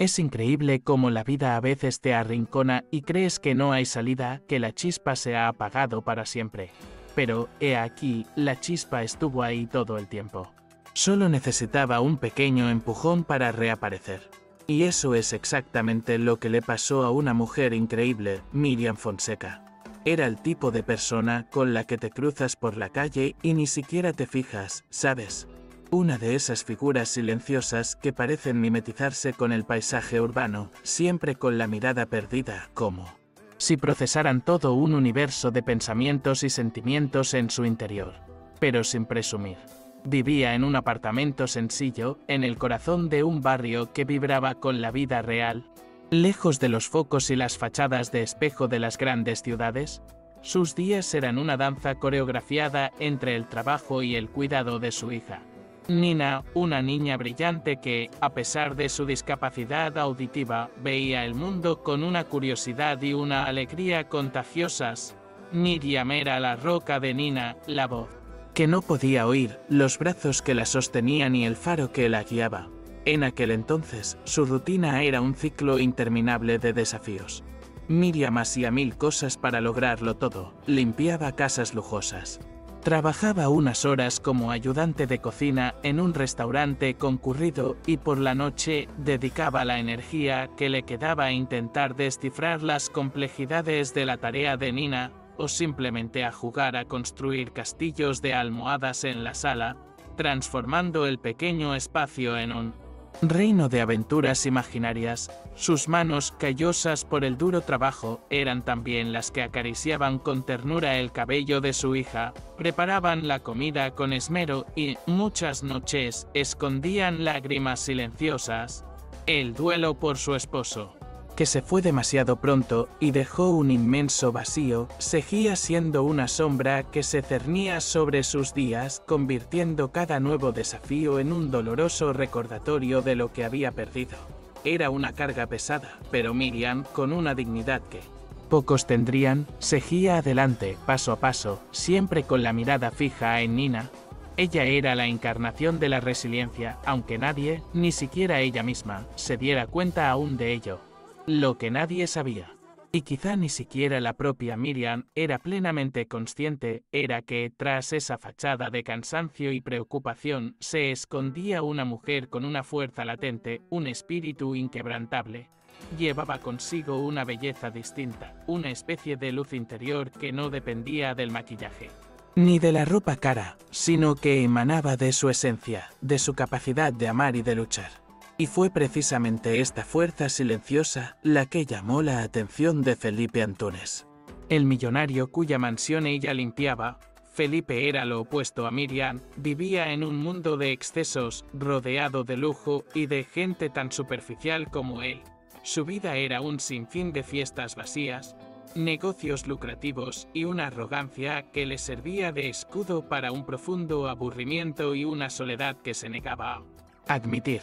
Es increíble cómo la vida a veces te arrincona y crees que no hay salida, que la chispa se ha apagado para siempre. Pero, he aquí, la chispa estuvo ahí todo el tiempo. Solo necesitaba un pequeño empujón para reaparecer. Y eso es exactamente lo que le pasó a una mujer increíble, Miriam Fonseca. Era el tipo de persona con la que te cruzas por la calle y ni siquiera te fijas, ¿sabes? Una de esas figuras silenciosas que parecen mimetizarse con el paisaje urbano, siempre con la mirada perdida, como si procesaran todo un universo de pensamientos y sentimientos en su interior, pero sin presumir. Vivía en un apartamento sencillo, en el corazón de un barrio que vibraba con la vida real, lejos de los focos y las fachadas de espejo de las grandes ciudades. Sus días eran una danza coreografiada entre el trabajo y el cuidado de su hija. Nina, una niña brillante que, a pesar de su discapacidad auditiva, veía el mundo con una curiosidad y una alegría contagiosas. Miriam era la roca de Nina, la voz que no podía oír, los brazos que la sostenían y el faro que la guiaba. En aquel entonces, su rutina era un ciclo interminable de desafíos. Miriam hacía 1000 cosas para lograrlo todo, limpiaba casas lujosas. Trabajaba unas horas como ayudante de cocina en un restaurante concurrido y por la noche dedicaba la energía que le quedaba a intentar descifrar las complejidades de la tarea de Nina, o simplemente a jugar a construir castillos de almohadas en la sala, transformando el pequeño espacio en un reino de aventuras imaginarias. Sus manos, callosas por el duro trabajo, eran también las que acariciaban con ternura el cabello de su hija, preparaban la comida con esmero y, muchas noches, escondían lágrimas silenciosas. El duelo por su esposo, que se fue demasiado pronto y dejó un inmenso vacío, seguía siendo una sombra que se cernía sobre sus días, convirtiendo cada nuevo desafío en un doloroso recordatorio de lo que había perdido. Era una carga pesada, pero Miriam, con una dignidad que pocos tendrían, seguía adelante, paso a paso, siempre con la mirada fija en Nina. Ella era la encarnación de la resiliencia, aunque nadie, ni siquiera ella misma, se diera cuenta aún de ello. Lo que nadie sabía, y quizá ni siquiera la propia Miriam era plenamente consciente, era que tras esa fachada de cansancio y preocupación se escondía una mujer con una fuerza latente, un espíritu inquebrantable. Llevaba consigo una belleza distinta, una especie de luz interior que no dependía del maquillaje, ni de la ropa cara, sino que emanaba de su esencia, de su capacidad de amar y de luchar. Y fue precisamente esta fuerza silenciosa la que llamó la atención de Felipe Antunes. El millonario cuya mansión ella limpiaba, Felipe era lo opuesto a Miriam, vivía en un mundo de excesos, rodeado de lujo y de gente tan superficial como él. Su vida era un sinfín de fiestas vacías, negocios lucrativos y una arrogancia que le servía de escudo para un profundo aburrimiento y una soledad que se negaba a admitir.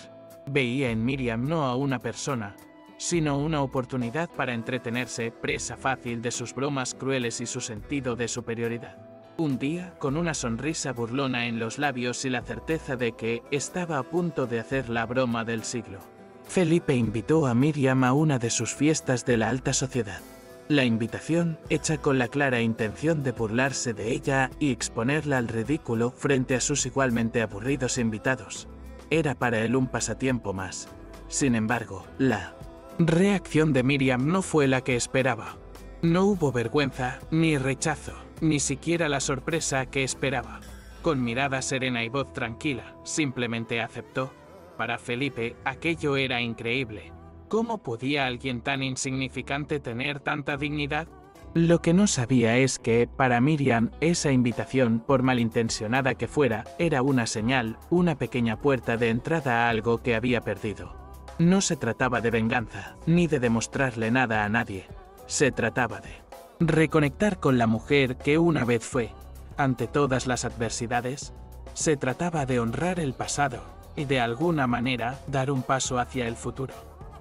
Veía en Miriam no a una persona, sino una oportunidad para entretenerse, presa fácil de sus bromas crueles y su sentido de superioridad. Un día, con una sonrisa burlona en los labios y la certeza de que estaba a punto de hacer la broma del siglo, Felipe invitó a Miriam a una de sus fiestas de la alta sociedad. La invitación, hecha con la clara intención de burlarse de ella y exponerla al ridículo frente a sus igualmente aburridos invitados, era para él un pasatiempo más. Sin embargo, la reacción de Miriam no fue la que esperaba. No hubo vergüenza, ni rechazo, ni siquiera la sorpresa que esperaba. Con mirada serena y voz tranquila, simplemente aceptó. Para Felipe, aquello era increíble. ¿Cómo podía alguien tan insignificante tener tanta dignidad? Lo que no sabía es que, para Miriam, esa invitación, por malintencionada que fuera, era una señal, una pequeña puerta de entrada a algo que había perdido. No se trataba de venganza, ni de demostrarle nada a nadie. Se trataba de reconectar con la mujer que una vez fue. Ante todas las adversidades, se trataba de honrar el pasado, y de alguna manera, dar un paso hacia el futuro.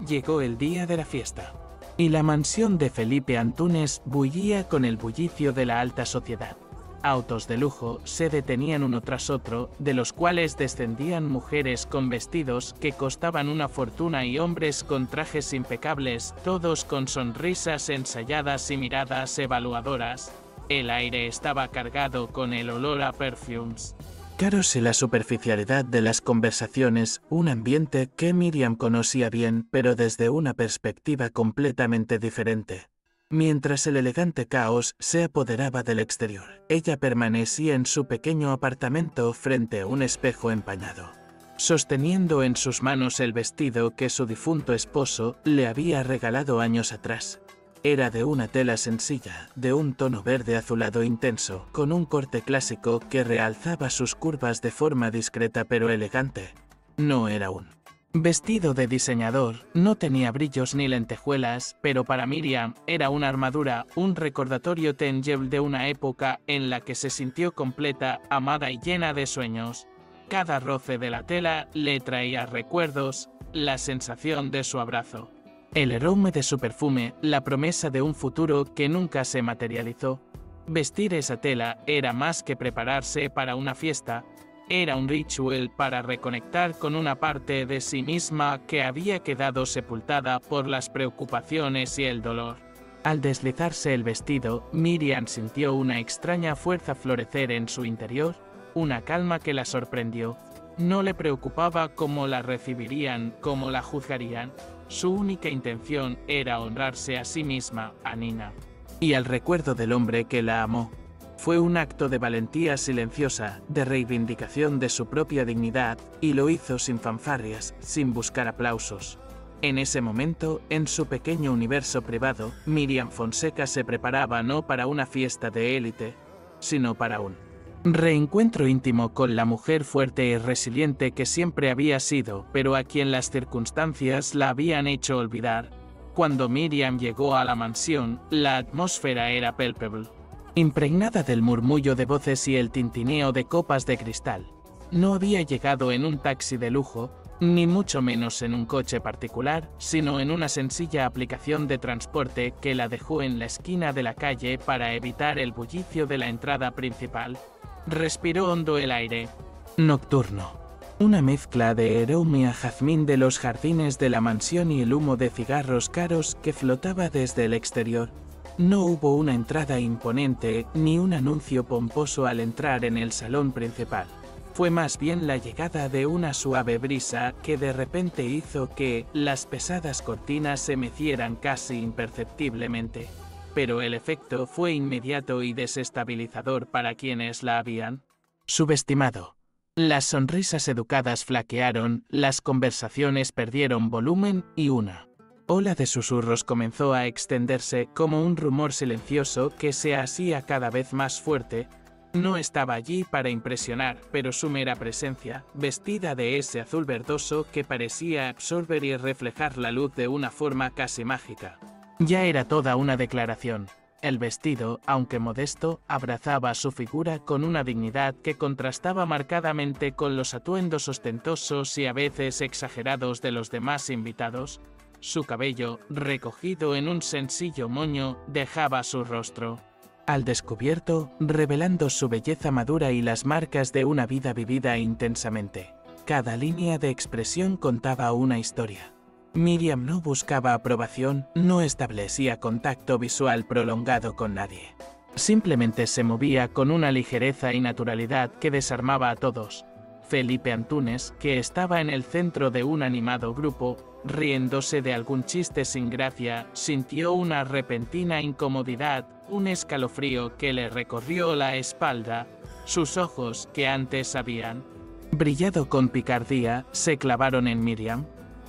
Llegó el día de la fiesta. Y la mansión de Felipe Antunes bullía con el bullicio de la alta sociedad. autos de lujo se detenían uno tras otro, de los cuales descendían mujeres con vestidos que costaban una fortuna y hombres con trajes impecables, todos con sonrisas ensayadas y miradas evaluadoras. El aire estaba cargado con el olor a perfumes caros y la superficialidad de las conversaciones, un ambiente que Miriam conocía bien, pero desde una perspectiva completamente diferente. Mientras el elegante caos se apoderaba del exterior, ella permanecía en su pequeño apartamento frente a un espejo empañado, sosteniendo en sus manos el vestido que su difunto esposo le había regalado años atrás. Era de una tela sencilla, de un tono verde azulado intenso, con un corte clásico que realzaba sus curvas de forma discreta pero elegante. No era un vestido de diseñador, no tenía brillos ni lentejuelas, pero para Miriam era una armadura, un recordatorio tangible de una época en la que se sintió completa, amada y llena de sueños. Cada roce de la tela le traía recuerdos, la sensación de su abrazo, el aroma de su perfume, la promesa de un futuro que nunca se materializó. Vestir esa tela era más que prepararse para una fiesta, era un ritual para reconectar con una parte de sí misma que había quedado sepultada por las preocupaciones y el dolor. Al deslizarse el vestido, Miriam sintió una extraña fuerza florecer en su interior, una calma que la sorprendió. No le preocupaba cómo la recibirían, cómo la juzgarían. Su única intención era honrarse a sí misma, a Nina, y al recuerdo del hombre que la amó. Fue un acto de valentía silenciosa, de reivindicación de su propia dignidad, y lo hizo sin fanfarrias, sin buscar aplausos. En ese momento, en su pequeño universo privado, Miriam Fonseca se preparaba no para una fiesta de élite, sino para un reencuentro íntimo con la mujer fuerte y resiliente que siempre había sido, pero a quien las circunstancias la habían hecho olvidar. Cuando Miriam llegó a la mansión, la atmósfera era palpable, impregnada del murmullo de voces y el tintineo de copas de cristal. No había llegado en un taxi de lujo, ni mucho menos en un coche particular, sino en una sencilla aplicación de transporte que la dejó en la esquina de la calle para evitar el bullicio de la entrada principal. Respiró hondo el aire nocturno, una mezcla de aroma a jazmín de los jardines de la mansión y el humo de cigarros caros que flotaba desde el exterior. No hubo una entrada imponente ni un anuncio pomposo al entrar en el salón principal. Fue más bien la llegada de una suave brisa que de repente hizo que las pesadas cortinas se mecieran casi imperceptiblemente. Pero el efecto fue inmediato y desestabilizador para quienes la habían subestimado. Las sonrisas educadas flaquearon, las conversaciones perdieron volumen y una ola de susurros comenzó a extenderse como un rumor silencioso que se hacía cada vez más fuerte. No estaba allí para impresionar, pero su mera presencia, vestida de ese azul verdoso que parecía absorber y reflejar la luz de una forma casi mágica, ya era toda una declaración. El vestido, aunque modesto, abrazaba su figura con una dignidad que contrastaba marcadamente con los atuendos ostentosos y a veces exagerados de los demás invitados. Su cabello, recogido en un sencillo moño, dejaba su rostro al descubierto, revelando su belleza madura y las marcas de una vida vivida intensamente. Cada línea de expresión contaba una historia. Miriam no buscaba aprobación, no establecía contacto visual prolongado con nadie. Simplemente se movía con una ligereza y naturalidad que desarmaba a todos. Felipe Antunes, que estaba en el centro de un animado grupo, riéndose de algún chiste sin gracia, sintió una repentina incomodidad, un escalofrío que le recorrió la espalda. Sus ojos, que antes habían brillado con picardía, se clavaron en Miriam.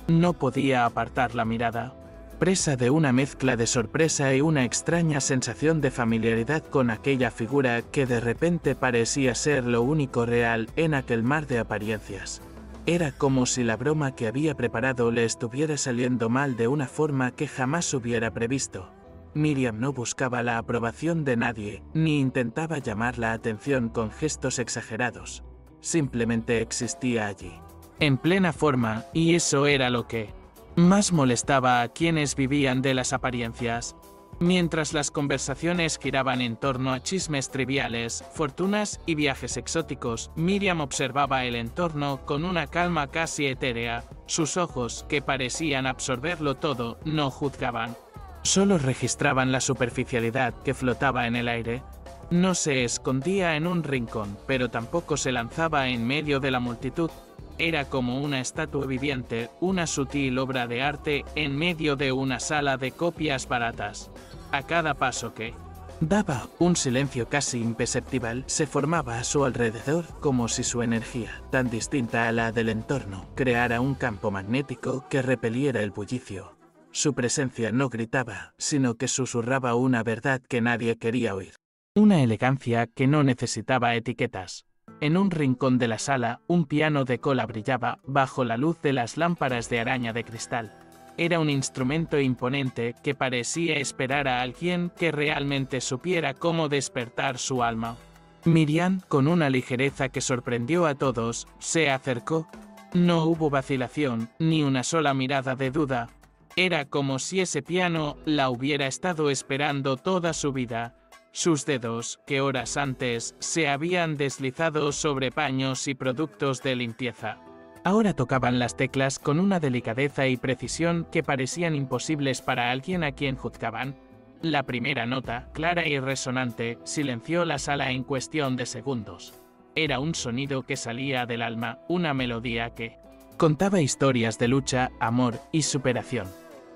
No podía apartar la mirada, presa de una mezcla de sorpresa y una extraña sensación de familiaridad con aquella figura que de repente parecía ser lo único real en aquel mar de apariencias. Era como si la broma que había preparado le estuviera saliendo mal de una forma que jamás hubiera previsto. Miriam no buscaba la aprobación de nadie, ni intentaba llamar la atención con gestos exagerados. Simplemente existía allí, en plena forma, y eso era lo que más molestaba a quienes vivían de las apariencias. Mientras las conversaciones giraban en torno a chismes triviales, fortunas y viajes exóticos, Miriam observaba el entorno con una calma casi etérea. Sus ojos, que parecían absorberlo todo, no juzgaban. Solo registraban la superficialidad que flotaba en el aire. No se escondía en un rincón, pero tampoco se lanzaba en medio de la multitud. Era como una estatua viviente, una sutil obra de arte en medio de una sala de copias baratas. A cada paso que daba, un silencio casi imperceptible se formaba a su alrededor, como si su energía, tan distinta a la del entorno, creara un campo magnético que repeliera el bullicio. Su presencia no gritaba, sino que susurraba una verdad que nadie quería oír. Una elegancia que no necesitaba etiquetas. En un rincón de la sala, un piano de cola brillaba bajo la luz de las lámparas de araña de cristal. Era un instrumento imponente que parecía esperar a alguien que realmente supiera cómo despertar su alma. Miriam, con una ligereza que sorprendió a todos, se acercó. No hubo vacilación, ni una sola mirada de duda. Era como si ese piano la hubiera estado esperando toda su vida. Sus dedos, que horas antes se habían deslizado sobre paños y productos de limpieza, ahora tocaban las teclas con una delicadeza y precisión que parecían imposibles para alguien a quien juzgaban. La primera nota, clara y resonante, silenció la sala en cuestión de segundos. Era un sonido que salía del alma, una melodía que contaba historias de lucha, amor y superación.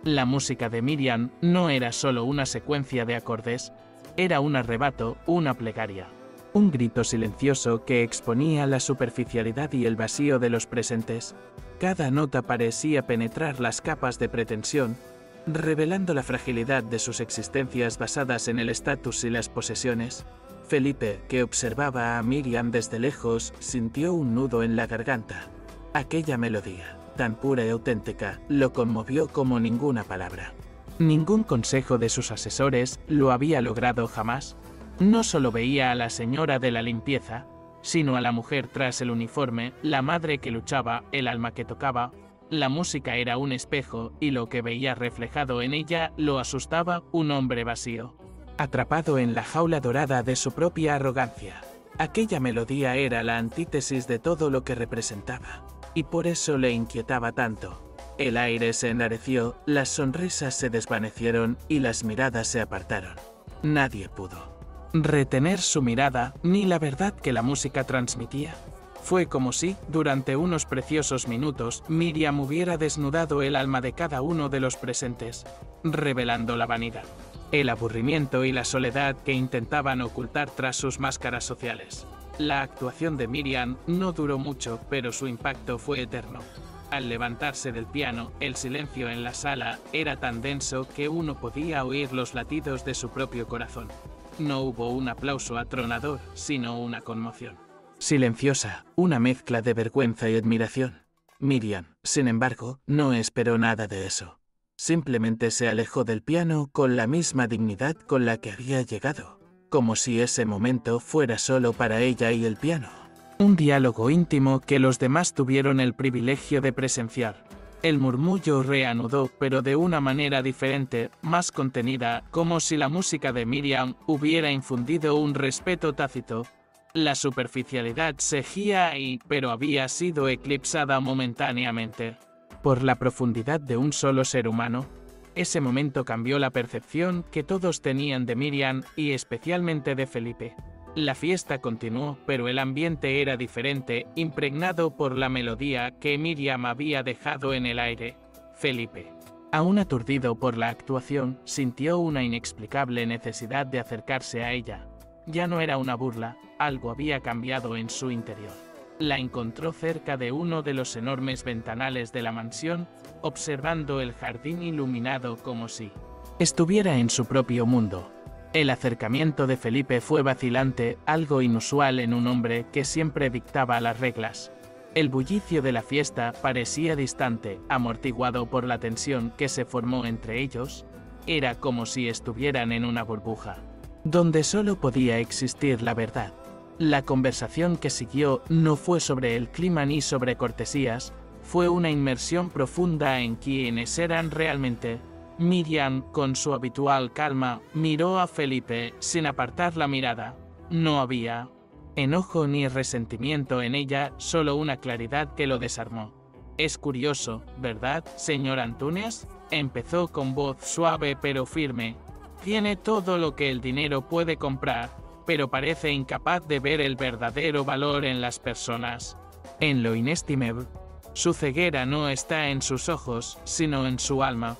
La música de Miriam no era solo una secuencia de acordes, era un arrebato, una plegaria. Un grito silencioso que exponía la superficialidad y el vacío de los presentes. Cada nota parecía penetrar las capas de pretensión, revelando la fragilidad de sus existencias basadas en el estatus y las posesiones. Felipe, que observaba a Miriam desde lejos, sintió un nudo en la garganta. Aquella melodía, tan pura y auténtica, lo conmovió como ninguna palabra. Ningún consejo de sus asesores lo había logrado jamás. No solo veía a la señora de la limpieza, sino a la mujer tras el uniforme, la madre que luchaba, el alma que tocaba. La música era un espejo, y lo que veía reflejado en ella lo asustaba, un hombre vacío, atrapado en la jaula dorada de su propia arrogancia. Aquella melodía era la antítesis de todo lo que representaba, y por eso le inquietaba tanto. El aire se enrareció, las sonrisas se desvanecieron y las miradas se apartaron. Nadie pudo retener su mirada, ni la verdad que la música transmitía. Fue como si, durante unos preciosos minutos, Miriam hubiera desnudado el alma de cada uno de los presentes, revelando la vanidad, el aburrimiento y la soledad que intentaban ocultar tras sus máscaras sociales. La actuación de Miriam no duró mucho, pero su impacto fue eterno. Al levantarse del piano, el silencio en la sala era tan denso que uno podía oír los latidos de su propio corazón. No hubo un aplauso atronador, sino una conmoción silenciosa, una mezcla de vergüenza y admiración. Miriam, sin embargo, no esperó nada de eso. Simplemente se alejó del piano con la misma dignidad con la que había llegado, como si ese momento fuera solo para ella y el piano. Un diálogo íntimo que los demás tuvieron el privilegio de presenciar. El murmullo reanudó, pero de una manera diferente, más contenida, como si la música de Miriam hubiera infundido un respeto tácito. La superficialidad seguía ahí, pero había sido eclipsada momentáneamente por la profundidad de un solo ser humano. Ese momento cambió la percepción que todos tenían de Miriam y especialmente de Felipe. La fiesta continuó, pero el ambiente era diferente, impregnado por la melodía que Miriam había dejado en el aire. Felipe, aún aturdido por la actuación, sintió una inexplicable necesidad de acercarse a ella. Ya no era una burla, algo había cambiado en su interior. La encontró cerca de uno de los enormes ventanales de la mansión, observando el jardín iluminado como si estuviera en su propio mundo. El acercamiento de Felipe fue vacilante, algo inusual en un hombre que siempre dictaba las reglas. El bullicio de la fiesta parecía distante, amortiguado por la tensión que se formó entre ellos. Era como si estuvieran en una burbuja, donde solo podía existir la verdad. La conversación que siguió no fue sobre el clima ni sobre cortesías, fue una inmersión profunda en quienes eran realmente. Miriam, con su habitual calma, miró a Felipe sin apartar la mirada. No había enojo ni resentimiento en ella, solo una claridad que lo desarmó. «Es curioso, ¿verdad, señor Antúnez?», empezó con voz suave pero firme. «Tiene todo lo que el dinero puede comprar, pero parece incapaz de ver el verdadero valor en las personas, en lo inestimable. Su ceguera no está en sus ojos, sino en su alma».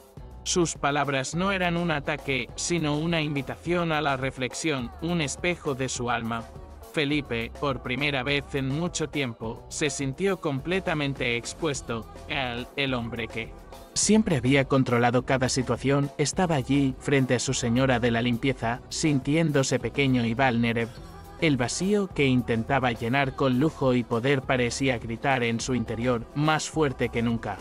Sus palabras no eran un ataque, sino una invitación a la reflexión, un espejo de su alma. Felipe, por primera vez en mucho tiempo, se sintió completamente expuesto. El hombre que siempre había controlado cada situación, estaba allí, frente a su señora de la limpieza, sintiéndose pequeño y vulnerable. El vacío que intentaba llenar con lujo y poder parecía gritar en su interior, más fuerte que nunca.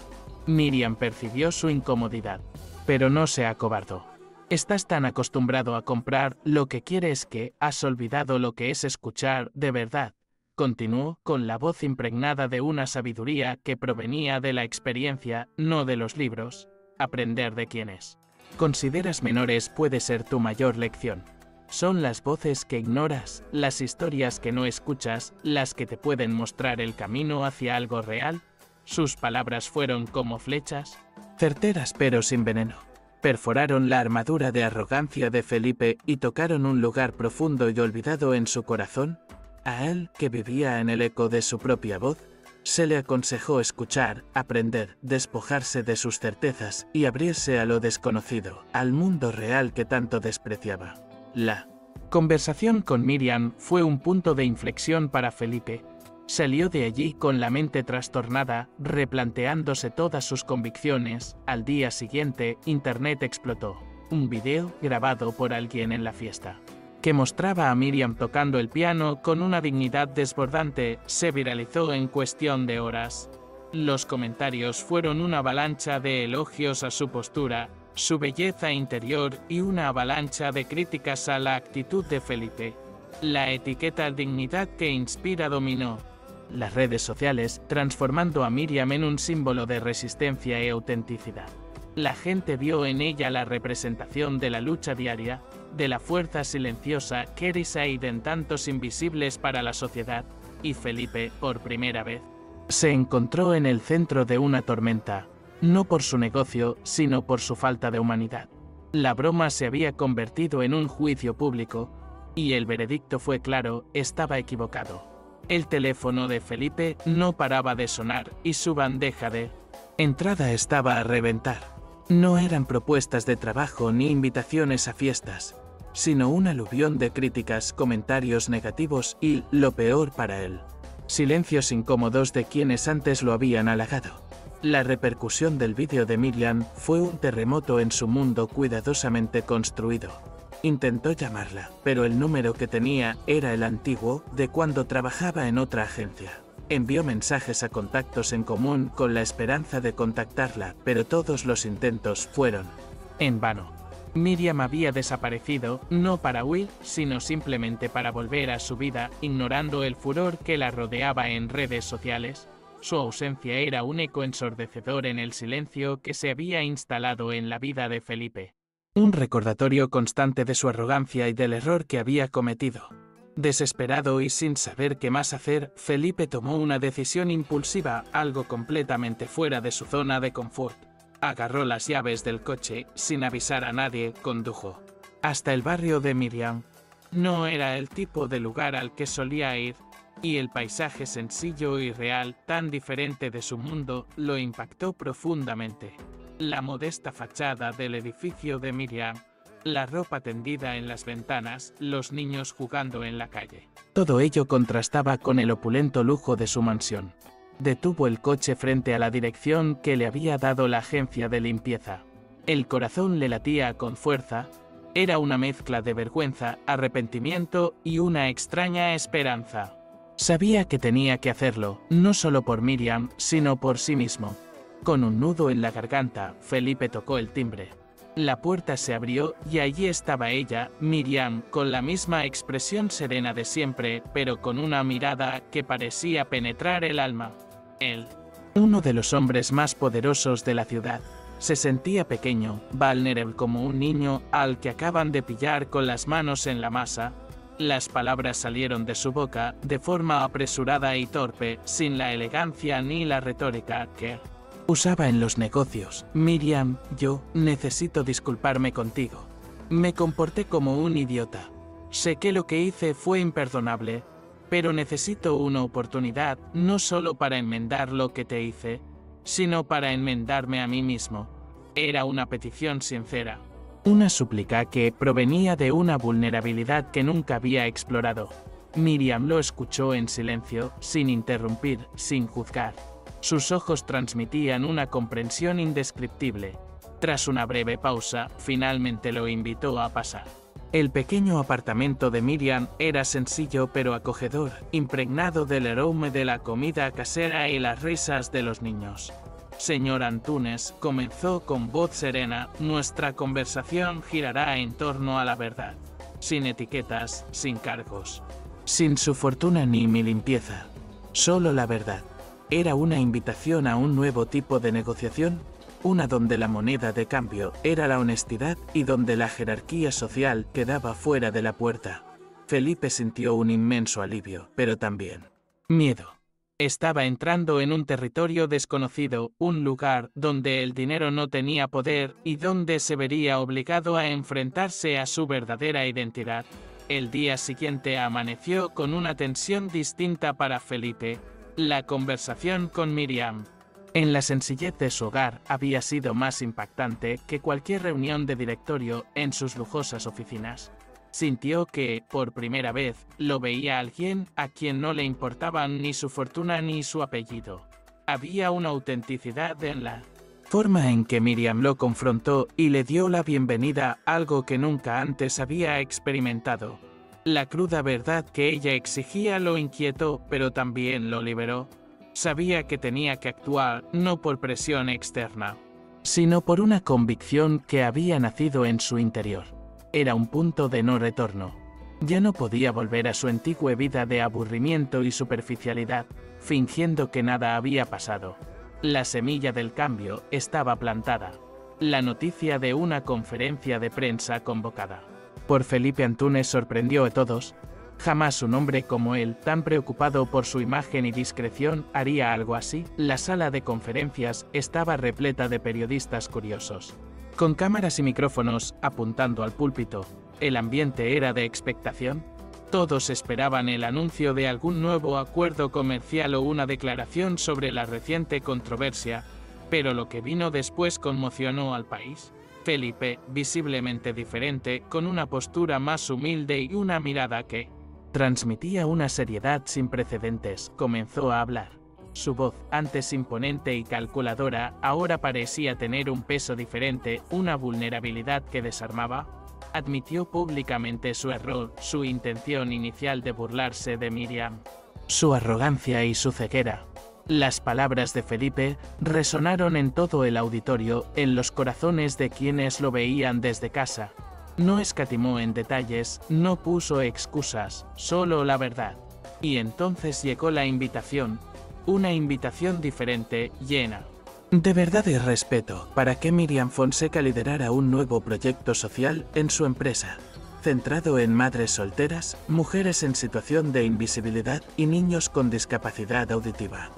Miriam percibió su incomodidad, pero no se acobardó. «Estás tan acostumbrado a comprar lo que quieres que has olvidado lo que es escuchar de verdad», continuó con la voz impregnada de una sabiduría que provenía de la experiencia, no de los libros. «Aprender de quienes consideras menores puede ser tu mayor lección. Son las voces que ignoras, las historias que no escuchas, las que te pueden mostrar el camino hacia algo real». Sus palabras fueron como flechas, certeras pero sin veneno. Perforaron la armadura de arrogancia de Felipe y tocaron un lugar profundo y olvidado en su corazón. A él, que vivía en el eco de su propia voz, se le aconsejó escuchar, aprender, despojarse de sus certezas y abrirse a lo desconocido, al mundo real que tanto despreciaba. La conversación con Miriam fue un punto de inflexión para Felipe. Salió de allí con la mente trastornada, replanteándose todas sus convicciones. Al día siguiente, Internet explotó. Un video, grabado por alguien en la fiesta, que mostraba a Miriam tocando el piano con una dignidad desbordante, se viralizó en cuestión de horas. Los comentarios fueron una avalancha de elogios a su postura, su belleza interior y una avalancha de críticas a la actitud de Felipe. La etiqueta dignidad que inspira dominó las redes sociales, transformando a Miriam en un símbolo de resistencia y autenticidad. La gente vio en ella la representación de la lucha diaria, de la fuerza silenciosa que reside en tantos invisibles para la sociedad, y Felipe, por primera vez, se encontró en el centro de una tormenta, no por su negocio, sino por su falta de humanidad. La broma se había convertido en un juicio público, y el veredicto fue claro: estaba equivocado. El teléfono de Felipe no paraba de sonar y su bandeja de entrada estaba a reventar. No eran propuestas de trabajo ni invitaciones a fiestas, sino un aluvión de críticas, comentarios negativos y, lo peor para él, silencios incómodos de quienes antes lo habían halagado. La repercusión del vídeo de Miriam fue un terremoto en su mundo cuidadosamente construido. Intentó llamarla, pero el número que tenía era el antiguo, de cuando trabajaba en otra agencia. Envió mensajes a contactos en común con la esperanza de contactarla, pero todos los intentos fueron en vano. Miriam había desaparecido, no para huir, sino simplemente para volver a su vida, ignorando el furor que la rodeaba en redes sociales. Su ausencia era un eco ensordecedor en el silencio que se había instalado en la vida de Felipe. Un recordatorio constante de su arrogancia y del error que había cometido. Desesperado y sin saber qué más hacer, Felipe tomó una decisión impulsiva, algo completamente fuera de su zona de confort. Agarró las llaves del coche, sin avisar a nadie, condujo hasta el barrio de Miriam. No era el tipo de lugar al que solía ir, y el paisaje sencillo y real, tan diferente de su mundo, lo impactó profundamente. La modesta fachada del edificio de Miriam, la ropa tendida en las ventanas, los niños jugando en la calle. Todo ello contrastaba con el opulento lujo de su mansión. Detuvo el coche frente a la dirección que le había dado la agencia de limpieza. El corazón le latía con fuerza. Era una mezcla de vergüenza, arrepentimiento y una extraña esperanza. Sabía que tenía que hacerlo, no solo por Miriam, sino por sí mismo. Con un nudo en la garganta, Felipe tocó el timbre. La puerta se abrió y allí estaba ella, Miriam, con la misma expresión serena de siempre, pero con una mirada que parecía penetrar el alma. Él, uno de los hombres más poderosos de la ciudad, Se sentía pequeño, vulnerable como un niño al que acaban de pillar con las manos en la masa. Las palabras salieron de su boca de forma apresurada y torpe, sin la elegancia ni la retórica que usaba en los negocios. Miriam, yo necesito disculparme contigo. Me comporté como un idiota. Sé que lo que hice fue imperdonable, pero necesito una oportunidad no solo para enmendar lo que te hice, sino para enmendarme a mí mismo. Era una petición sincera. Una súplica que provenía de una vulnerabilidad que nunca había explorado. Miriam lo escuchó en silencio, sin interrumpir, sin juzgar. Sus ojos transmitían una comprensión indescriptible. Tras una breve pausa, finalmente lo invitó a pasar. El pequeño apartamento de Miriam era sencillo pero acogedor, impregnado del aroma de la comida casera y las risas de los niños. Señor Antunes, comenzó con voz serena, nuestra conversación girará en torno a la verdad. Sin etiquetas, sin cargos. Sin su fortuna ni mi limpieza. Solo la verdad. Era una invitación a un nuevo tipo de negociación, una donde la moneda de cambio era la honestidad y donde la jerarquía social quedaba fuera de la puerta. Felipe sintió un inmenso alivio, pero también miedo. Estaba entrando en un territorio desconocido, un lugar donde el dinero no tenía poder y donde se vería obligado a enfrentarse a su verdadera identidad. El día siguiente amaneció con una tensión distinta para Felipe. La conversación con Miriam, en la sencillez de su hogar, había sido más impactante que cualquier reunión de directorio en sus lujosas oficinas. Sintió que, por primera vez, lo veía alguien a quien no le importaban ni su fortuna ni su apellido. Había una autenticidad en la forma en que Miriam lo confrontó y le dio la bienvenida, algo que nunca antes había experimentado. La cruda verdad que ella exigía lo inquietó, pero también lo liberó. Sabía que tenía que actuar, no por presión externa, sino por una convicción que había nacido en su interior. Era un punto de no retorno. Ya no podía volver a su antigua vida de aburrimiento y superficialidad, fingiendo que nada había pasado. La semilla del cambio estaba plantada. La noticia de una conferencia de prensa convocada por Felipe Antunes sorprendió a todos. Jamás un hombre como él, tan preocupado por su imagen y discreción, haría algo así. La sala de conferencias estaba repleta de periodistas curiosos, con cámaras y micrófonos apuntando al púlpito. El ambiente era de expectación. Todos esperaban el anuncio de algún nuevo acuerdo comercial o una declaración sobre la reciente controversia, pero lo que vino después conmocionó al país. Felipe, visiblemente diferente, con una postura más humilde y una mirada que transmitía una seriedad sin precedentes, comenzó a hablar. Su voz, antes imponente y calculadora, ahora parecía tener un peso diferente, una vulnerabilidad que desarmaba. Admitió públicamente su error, su intención inicial de burlarse de Miriam, su arrogancia y su ceguera. Las palabras de Felipe resonaron en todo el auditorio, en los corazones de quienes lo veían desde casa. No escatimó en detalles, no puso excusas, solo la verdad. Y entonces llegó la invitación. Una invitación diferente, llena de verdad y respeto, para que Miriam Fonseca liderara un nuevo proyecto social en su empresa, centrado en madres solteras, mujeres en situación de invisibilidad y niños con discapacidad auditiva.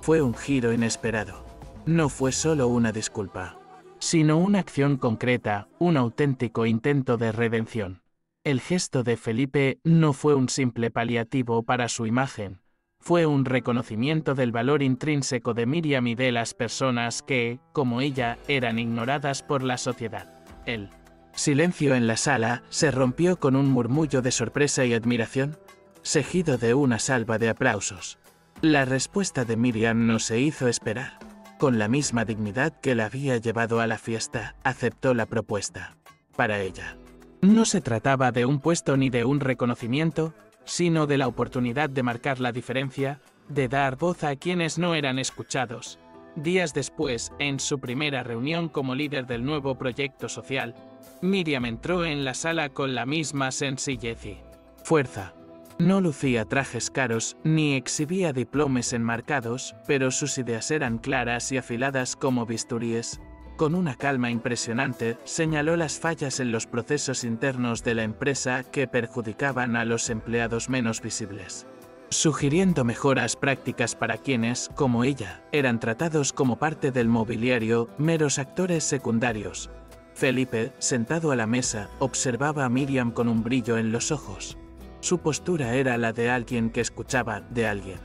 Fue un giro inesperado. No fue solo una disculpa, sino una acción concreta, un auténtico intento de redención. El gesto de Felipe no fue un simple paliativo para su imagen. Fue un reconocimiento del valor intrínseco de Miriam y de las personas que, como ella, eran ignoradas por la sociedad. El silencio en la sala se rompió con un murmullo de sorpresa y admiración, seguido de una salva de aplausos. La respuesta de Miriam no se hizo esperar. Con la misma dignidad que la había llevado a la fiesta, aceptó la propuesta. Para ella, no se trataba de un puesto ni de un reconocimiento, sino de la oportunidad de marcar la diferencia, de dar voz a quienes no eran escuchados. Días después, en su primera reunión como líder del nuevo proyecto social, Miriam entró en la sala con la misma sencillez y fuerza. No lucía trajes caros, ni exhibía diplomas enmarcados, pero sus ideas eran claras y afiladas como bisturíes. Con una calma impresionante, señaló las fallas en los procesos internos de la empresa que perjudicaban a los empleados menos visibles, sugiriendo mejoras prácticas para quienes, como ella, eran tratados como parte del mobiliario, meros actores secundarios. Felipe, sentado a la mesa, observaba a Miriam con un brillo en los ojos. Su postura era la de alguien que escuchaba de alguien,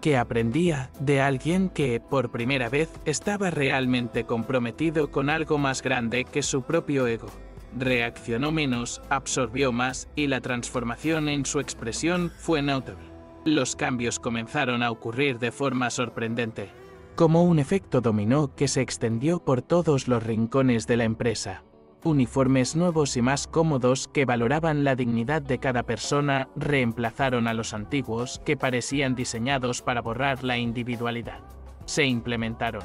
que aprendía de alguien que, por primera vez, estaba realmente comprometido con algo más grande que su propio ego. Reaccionó menos, absorbió más, y la transformación en su expresión fue notable. Los cambios comenzaron a ocurrir de forma sorprendente, como un efecto dominó que se extendió por todos los rincones de la empresa. Uniformes nuevos y más cómodos que valoraban la dignidad de cada persona reemplazaron a los antiguos que parecían diseñados para borrar la individualidad. Se implementaron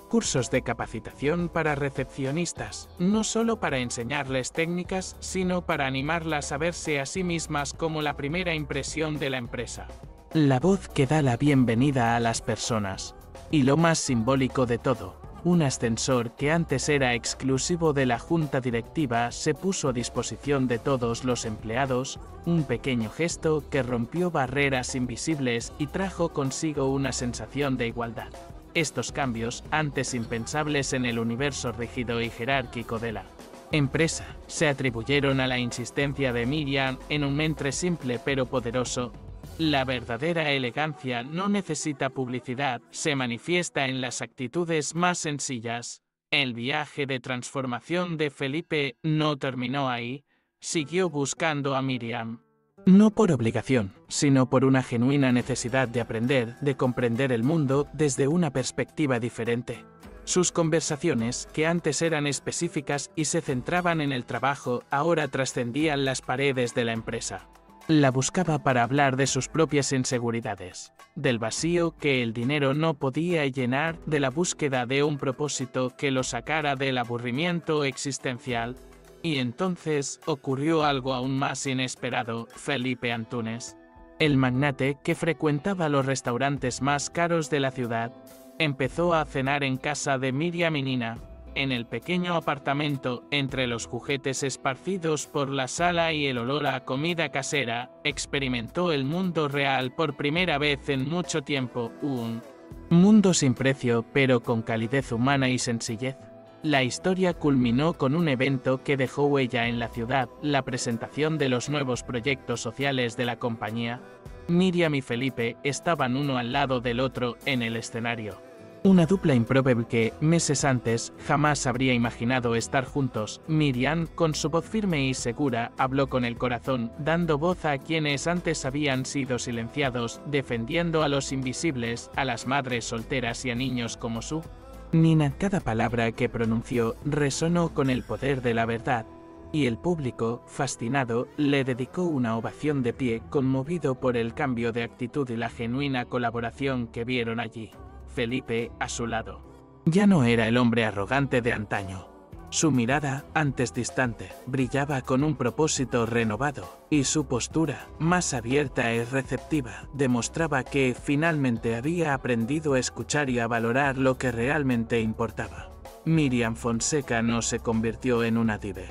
cursos de capacitación para recepcionistas, no solo para enseñarles técnicas, sino para animarlas a verse a sí mismas como la primera impresión de la empresa. La voz que da la bienvenida a las personas. Y lo más simbólico de todo, un ascensor que antes era exclusivo de la junta directiva se puso a disposición de todos los empleados, un pequeño gesto que rompió barreras invisibles y trajo consigo una sensación de igualdad. Estos cambios, antes impensables en el universo rígido y jerárquico de la empresa, se atribuyeron a la insistencia de Miriam en un mentre simple pero poderoso. La verdadera elegancia no necesita publicidad, se manifiesta en las actitudes más sencillas. El viaje de transformación de Felipe no terminó ahí, siguió buscando a Miriam. No por obligación, sino por una genuina necesidad de aprender, de comprender el mundo desde una perspectiva diferente. Sus conversaciones, que antes eran específicas y se centraban en el trabajo, ahora trascendían las paredes de la empresa. La buscaba para hablar de sus propias inseguridades, del vacío que el dinero no podía llenar, de la búsqueda de un propósito que lo sacara del aburrimiento existencial. Y entonces ocurrió algo aún más inesperado. Felipe Antunes, el magnate que frecuentaba los restaurantes más caros de la ciudad, empezó a cenar en casa de Miriam y Nina. En el pequeño apartamento, entre los juguetes esparcidos por la sala y el olor a comida casera, experimentó el mundo real por primera vez en mucho tiempo, un mundo sin precio pero con calidez humana y sencillez. La historia culminó con un evento que dejó huella en la ciudad, la presentación de los nuevos proyectos sociales de la compañía. Miriam y Felipe estaban uno al lado del otro en el escenario. Una dupla improbable que, meses antes, jamás habría imaginado estar juntos. Miriam, con su voz firme y segura, habló con el corazón, dando voz a quienes antes habían sido silenciados, defendiendo a los invisibles, a las madres solteras y a niños como su Nina. Cada palabra que pronunció resonó con el poder de la verdad, y el público, fascinado, le dedicó una ovación de pie, conmovido por el cambio de actitud y la genuina colaboración que vieron allí. Felipe, a su lado, ya no era el hombre arrogante de antaño. Su mirada, antes distante, brillaba con un propósito renovado, y su postura, más abierta y receptiva, demostraba que finalmente había aprendido a escuchar y a valorar lo que realmente importaba. Miriam Fonseca no se convirtió en una diva.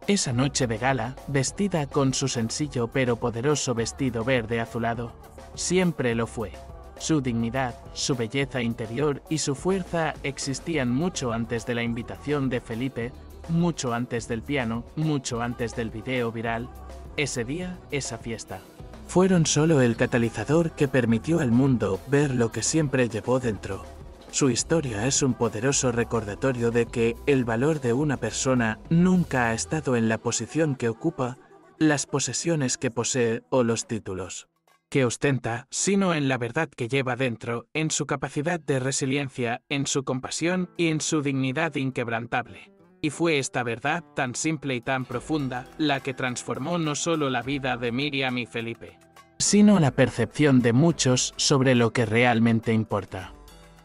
Esa noche de gala, vestida con su sencillo pero poderoso vestido verde azulado, siempre lo fue. Su dignidad, su belleza interior y su fuerza existían mucho antes de la invitación de Felipe, mucho antes del piano, mucho antes del video viral. Ese día, esa fiesta, fueron solo el catalizador que permitió al mundo ver lo que siempre llevó dentro. Su historia es un poderoso recordatorio de que el valor de una persona nunca ha estado en la posición que ocupa, las posesiones que posee o los títulos que ostenta, sino en la verdad que lleva dentro, en su capacidad de resiliencia, en su compasión y en su dignidad inquebrantable. Y fue esta verdad tan simple y tan profunda la que transformó no solo la vida de Miriam y Felipe, sino la percepción de muchos sobre lo que realmente importa.